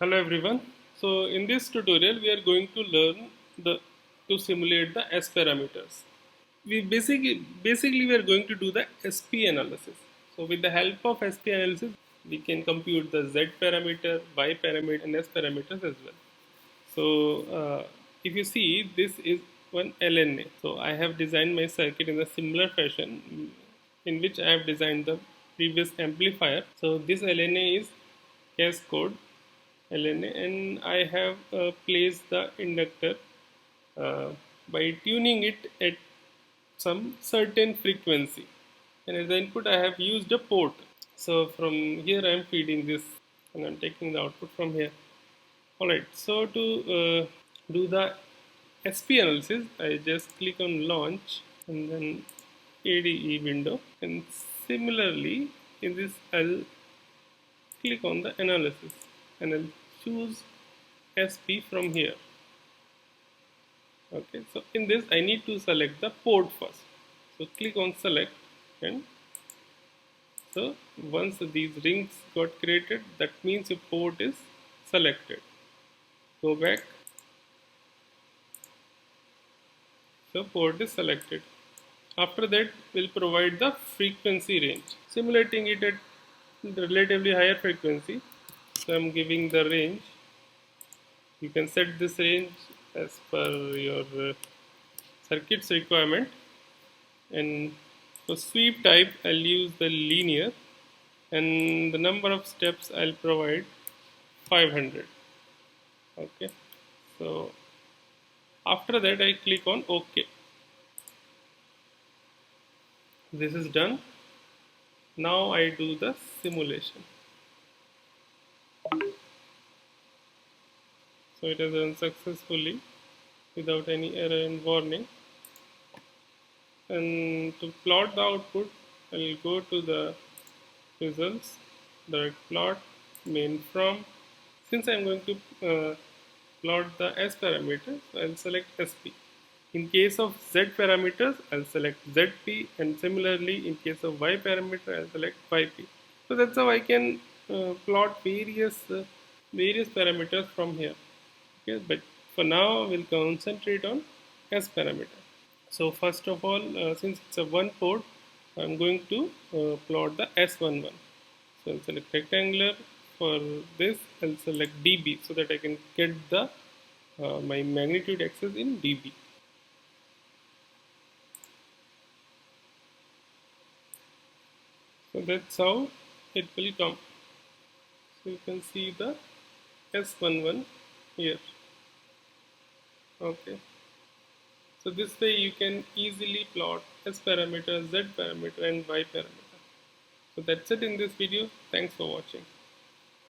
Hello everyone. So in this tutorial we are going to learn the to simulate the S parameters. We basically we are going to do the SP analysis. So with the help of SP analysis we can compute the Z parameter, Y parameter and S parameters as well. So if you see, this is one LNA. So I have designed my circuit in a similar fashion in which I have designed the previous amplifier. So this LNA is cascode LNA, and I have placed the inductor uh, by tuning it at some certain frequency, and as the input I have used a port. So from here I am feeding this and I am taking the output from here. Alright, so to do the SP analysis, I just click on launch and then ADE window, and similarly in this I'll click on the analysis and I'll choose SP from here. Okay, so in this I need to select the port first. So click on select, and so once these rings got created, that means your port is selected. Go back. So port is selected. After that, we'll provide the frequency range, simulating it at relatively higher frequency. So I'm giving the range. You can set this range as per your circuit's requirement. And for sweep type, I'll use the linear, and the number of steps I'll provide 500. Okay, so after that I click on OK. This is done. Now I do the simulation. So it has run successfully without any error and warning. And to plot the output, I'll go to the results, direct plot, main from. Since I'm going to plot the S parameters, I'll select SP. In case of Z parameters, I'll select ZP, and similarly in case of Y parameter, I'll select YP. So that's how I can plot various parameters from here. Okay, but for now we'll concentrate on S parameter. So first of all, since it's a one port, I'm going to plot the S11. So I'll select rectangular. For this, I'll select dB so that I can get the my magnitude axis in dB. So that's how it will come. So you can see the S11 here. Okay. So this way you can easily plot S parameter, Z parameter and Y parameter. So that's it in this video. Thanks for watching.